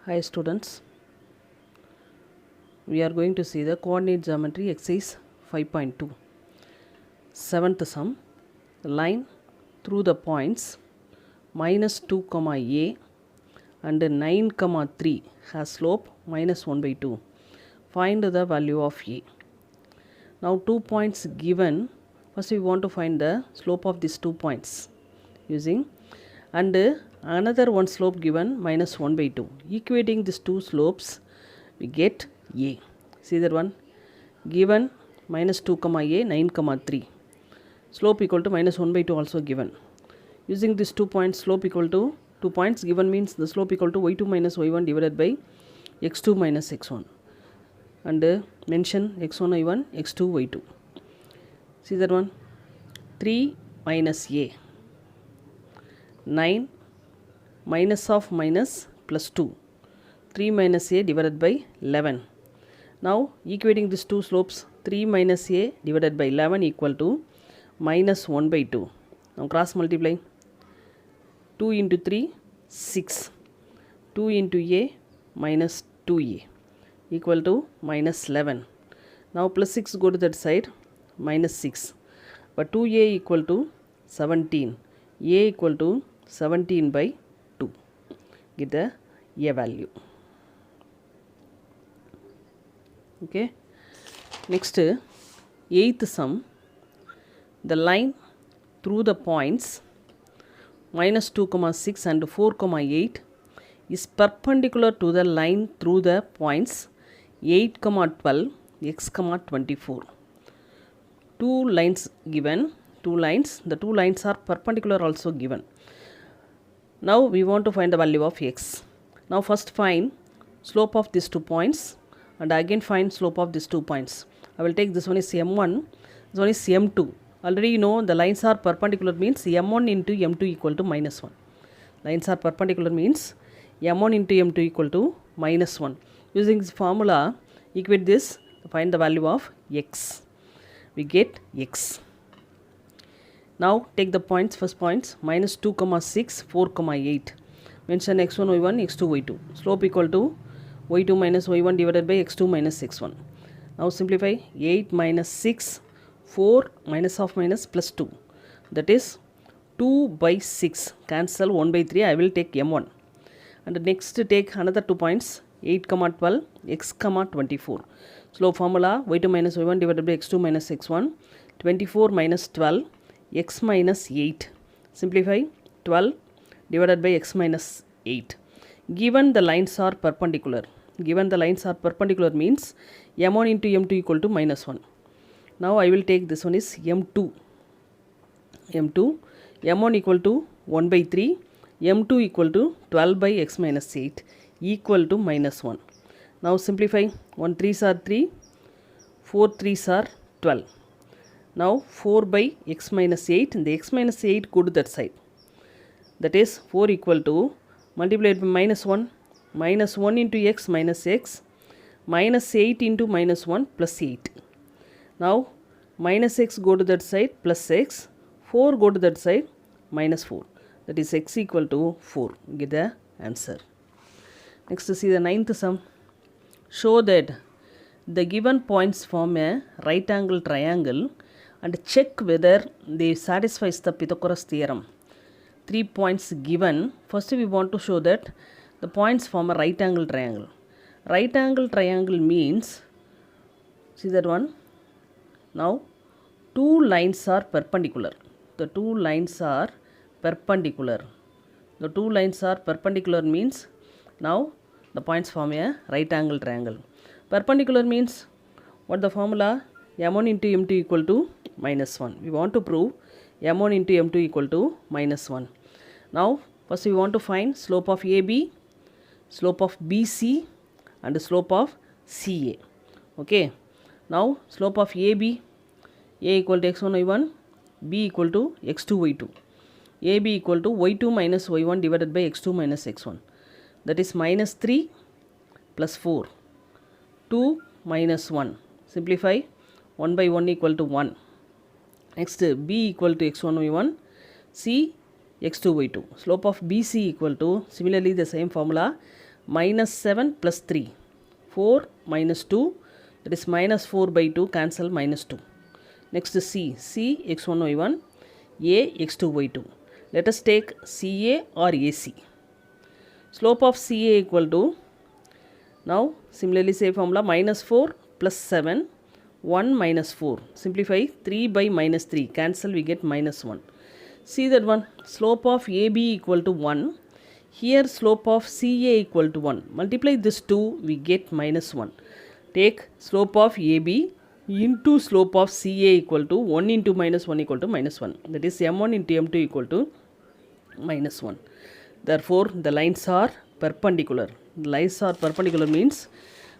Hi students, we are going to see the coordinate geometry exercise 5.2. Seventh sum, the line through the points minus 2 comma a and 9 comma 3 has slope minus 1 by 2. Find the value of a. Now 2 points given, first we want to find the slope of these 2 points using and another one slope given minus 1 by 2. Equating these two slopes we get a. See that one given minus 2 comma a 9 comma 3, slope equal to minus 1 by 2 also given. Using these 2 points, slope equal to 2 points given means the slope equal to y2 minus y1 divided by x2 minus x1 and mention x1 y1 x2 y2. See that one 3 minus a 9 minus of minus plus 2, 3 minus a divided by 11. Now equating these two slopes, 3 minus a divided by 11 equal to minus 1 by 2. Now cross multiply, 2 into 3 6, 2 into a minus 2a equal to minus 11. Now plus 6 go to that side, minus 6, but 2a equal to 17, a equal to 17 by 2. Get the a value. Okay, next eighth sum, the line through the points minus 2 comma 6 and 4 comma 8 is perpendicular to the line through the points 8 comma 12 x comma 24. Two lines given, the two lines are perpendicular also given. Now we want to find the value of x. Now first find slope of these 2 points and again find slope of these 2 points. I will take this one is m1, this one is m2. Already you know the lines are perpendicular means m1 into m2 equal to minus 1. Lines are perpendicular means m1 into m2 equal to minus 1. Using this formula, equate this, find the value of x. We get x. Now take the points, first points minus 2 comma 6, 4 comma 8. Mention x1 y1 x2 y2. Slope equal to y2 minus y1 divided by x2 minus x1. Now simplify, 8 minus 6, 4 minus of minus plus 2, that is 2 by 6, cancel 1 by 3, I will take m1. And next take another 2 points, 8 comma 12 x comma 24. Slope formula, y2 minus y1 divided by x2 minus x1, 24 minus 12 x minus 8. Simplify, 12 divided by x minus 8. Given the lines are perpendicular, means m1 into m2 equal to minus 1. Now I will take this one is m2, m1 equal to 1 by 3, m2 equal to 12 by x minus 8 equal to minus 1. Now simplify, 1 3s are 3, 4 3s are 12. Now 4 by x minus 8, and the x minus 8 go to that side. That is 4 equal to, multiplied by minus 1, minus 1 into x minus x, minus 8 into minus 1 plus 8. Now minus x go to that side, plus x, 4 go to that side, minus 4. That is x equal to 4. Get the answer. Next see the ninth sum. Show that the given points form a right angle triangle and check whether they satisfies the Pythagoras theorem. 3 points given. First we want to show that the points form a right angle triangle. Right angle triangle means, see that one. Now 2 lines are perpendicular. The 2 lines are perpendicular. The 2 lines are perpendicular means now the points form a right angle triangle. Perpendicular means what the formula, m1 into m2 equal to minus 1. We want to prove m1 into m2 equal to minus 1. Now first we want to find slope of AB, slope of BC and slope of CA. Okay. Now slope of AB, A equal to x1 y1, B equal to x2 y2. AB equal to y2 minus y1 divided by x2 minus x1. That is minus 3 plus 4, 2 minus 1. Simplify, 1 by 1 equal to 1. Next B equal to x1 y1, C x2 y2. Slope of BC equal to, similarly the same formula, minus 7 plus 3. 4 minus 2, that is minus 4 by 2, cancel minus 2. Next C, C x1 y1, A x2 y2. Let us take CA or AC. Slope of CA equal to, now similarly same formula, minus 4 plus 7, 1 minus 4. Simplify 3 by minus 3, cancel we get minus 1. See that one, slope of AB equal to 1. Here slope of CA equal to 1. Multiply this 2, we get minus 1. Take slope of AB into slope of CA equal to 1 into minus 1 equal to minus 1. That is M1 into M2 equal to minus 1. Therefore, the lines are perpendicular. The lines are perpendicular means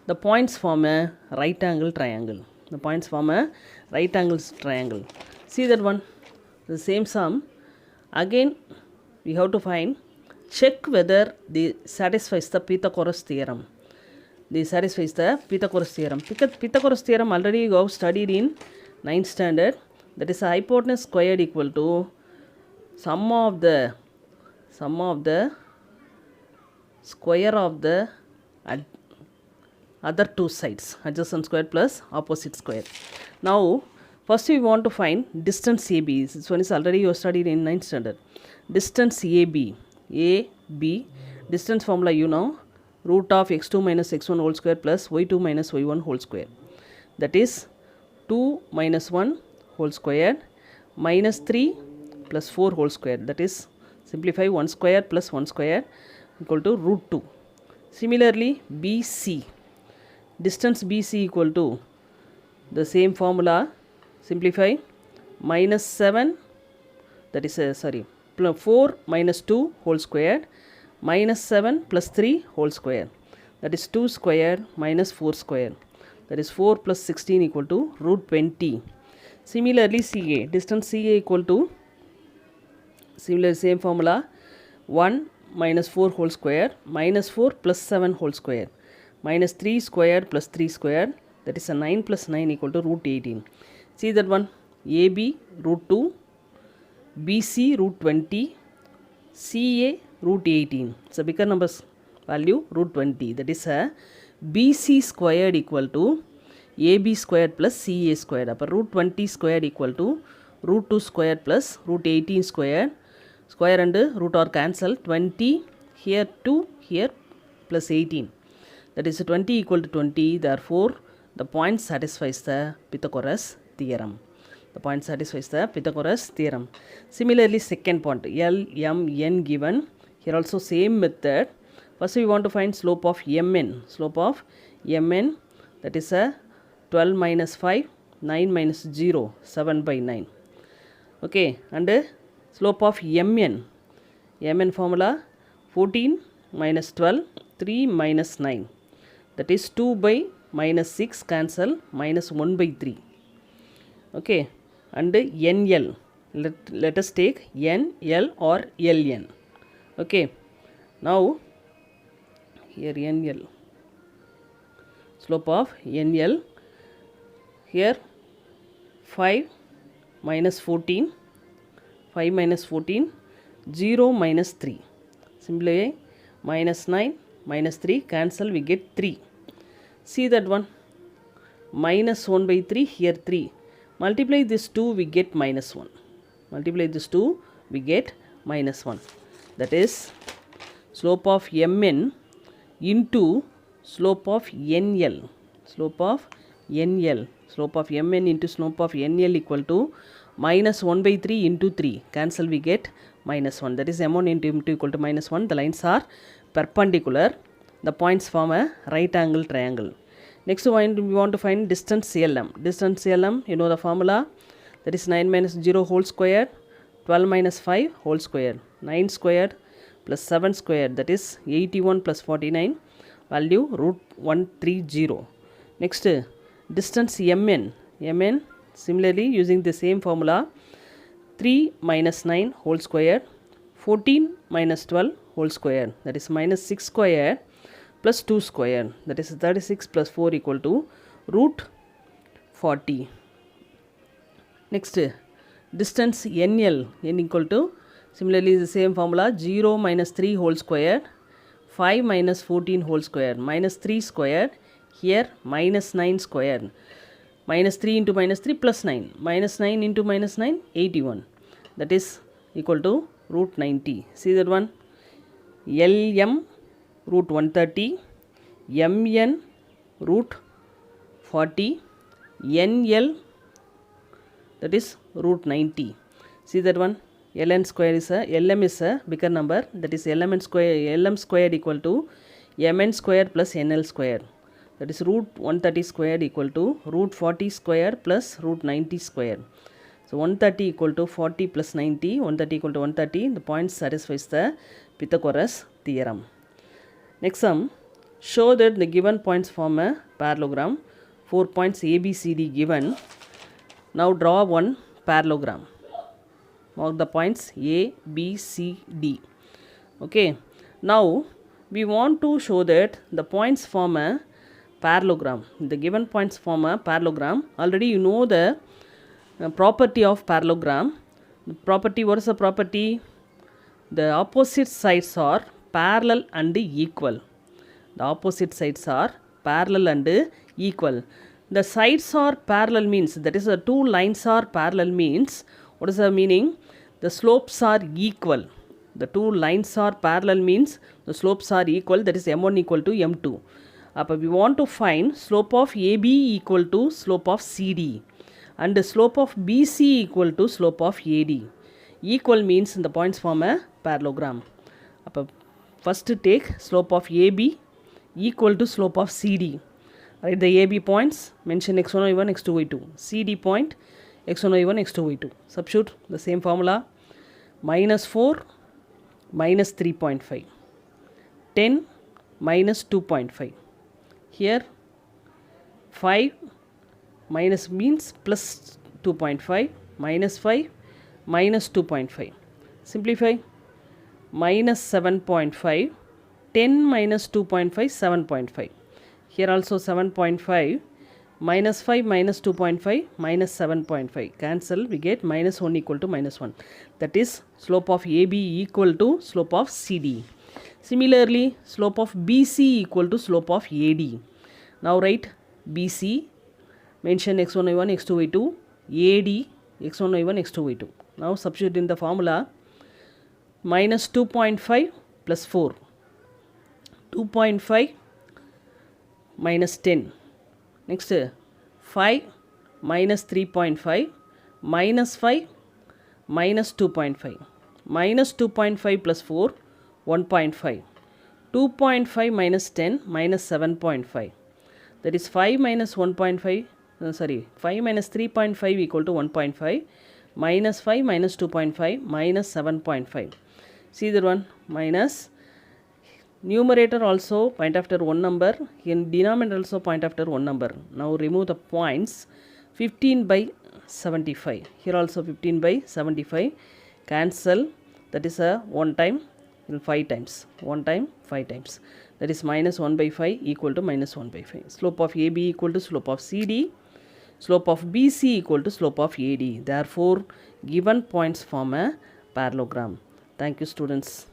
the points form a right angle triangle. The points form a right angle triangle. See that one, the same sum. Again, we have to find, check whether they satisfies the Pythagoras theorem. They satisfies the Pythagoras theorem. Pythagoras theorem already you have studied in 9th standard. That is hypotenuse squared equal to sum of the square of the other two sides, adjacent square plus opposite square. Now, first we want to find distance AB. This one is already you studied in 9th standard. Distance AB. AB, distance formula you know, root of x2 minus x1 whole square plus y2 minus y1 whole square. That is 2 minus 1 whole square minus 3 plus 4 whole square. That is, simplify 1 square plus 1 square equal to root 2. Similarly, BC. Distance BC equal to the same formula. Simplify minus 7, that is 4 minus 2 whole square minus 7 plus 3 whole square. That is 2 square minus 4 square. That is 4 plus 16 equal to root 20. Similarly, CA. Distance CA equal to, similar same formula, 1 minus 4 whole square minus 4 plus 7 whole square minus 3 square plus 3 square. That is a 9 plus 9 equal to root 18. See that one, AB root 2, BC root 20, CA root 18. So bigger numbers value root 20. That is a BC squared equal to AB squared plus CA squared. Upper root 20 squared equal to root 2 squared plus root 18 squared. Square and root are cancel. 20 here 2 here plus 18. That is 20 equal to 20. Therefore, the point satisfies the Pythagoras theorem. The point satisfies the Pythagoras theorem. Similarly, second point, L, M, N given. Here also same method. First we want to find slope of Mn. Slope of Mn, that is a 12 minus 5, 9 minus 0, 7 by 9. Okay, and slope of Mn. Mn formula 14 minus 12, 3 minus 9. That is 2 by minus 6, cancel, minus 1 by 3. Okay, and NL. Let us take NL or LN. Okay, now here NL. Slope of NL. Here 5 minus 14. 5 minus 14. 0 minus 3. Simply minus 9 minus 3. Cancel, we get 3. See that one. Minus 1 by 3. Here 3. Multiply this 2, we get minus 1. Multiply this 2, we get minus 1. That is slope of Mn into slope of NL. Slope of NL. Slope of Mn into slope of NL equal to minus 1 by 3 into 3. Cancel, we get minus 1. That is M1 into M2 equal to minus 1. The lines are perpendicular. The points form a right angle triangle. Next we want to find distance LM. Distance LM, you know the formula. That is 9 minus 0 whole square, 12 minus 5 whole square. 9 squared plus 7 squared, that is 81 plus 49. Value root 130. Next, distance Mn. Mn, similarly using the same formula. 3 minus 9 whole square, 14 minus 12 whole square. That is minus 6 square plus 2 square, that is 36 plus 4 equal to root 40. Next, distance NL, n equal to, similarly the same formula, 0 minus 3 whole square, 5 minus 14 whole square, minus 3 square, here minus 9 square, minus 3 into minus 3 plus 9, minus 9 into minus 9, 81, that is equal to root 90. See that one? LM root 130, MN root 40, NL that is root 90. See that one? LN square is a, LM is a bigger number, that is LM square equal to MN square plus NL square, that is root 130 square equal to root 40 square plus root 90 square. So 130 equal to 40 plus 90, 130 equal to 130, the point satisfies the Pythagoras theorem. Next sum, show that the given points form a parallelogram. 4 points A, B, C, D given. Now draw one parallelogram. Mark the points A, B, C, D. Okay. Now we want to show that the points form a parallelogram. The given points form a parallelogram. Already you know the property of parallelogram. The property, what is the property? The opposite sides are parallel and equal. The opposite sides are parallel and equal. The sides are parallel means, that is the two lines are parallel means, what is the meaning? The slopes are equal. The two lines are parallel means the slopes are equal, that is m1 equal to m2. Appa we want to find slope of AB equal to slope of CD and the slope of BC equal to slope of AD. Equal means the points form a parallelogram. Appa first take slope of AB equal to slope of CD. Write the AB points, mention x1, y1, x2, y2. CD point, x1, y1, x2, y2. Substitute the same formula. Minus 4, minus 3.5. 10, minus 2.5. Here, 5, minus means plus 2.5, minus 5, minus 2.5. Simplify. Minus 7.5, 10 minus 2.5, 7.5. Here also 7.5, minus 5 minus 2.5, minus 7.5. Cancel, we get minus 1 equal to minus 1. That is slope of AB equal to slope of CD. Similarly, slope of BC equal to slope of AD. Now write BC, mention x1, y1, x2, y2, AD, x1, y1, x2, y2. Now substitute in the formula. Minus 2.5 plus 4. 2.5 minus 10. Next 5 minus 3.5 minus 5 minus 2.5. Minus 2.5 plus 4, 1.5. 2.5 minus 10 minus 7.5. That is 5 minus 1.5, 5 minus 3.5 equal to 1.5. Minus 5 minus 2.5 minus 7.5. See that one? Minus numerator also point after one number, in denominator also point after one number. Now remove the points. 15 by 75. Here also 15 by 75. Cancel. That is a 1 time, 5 times. 1 time, 5 times. That is minus 1 by 5 equal to minus 1 by 5. Slope of AB equal to slope of CD. Slope of BC equal to slope of AD. Therefore, given points form a parallelogram. Thank you, students.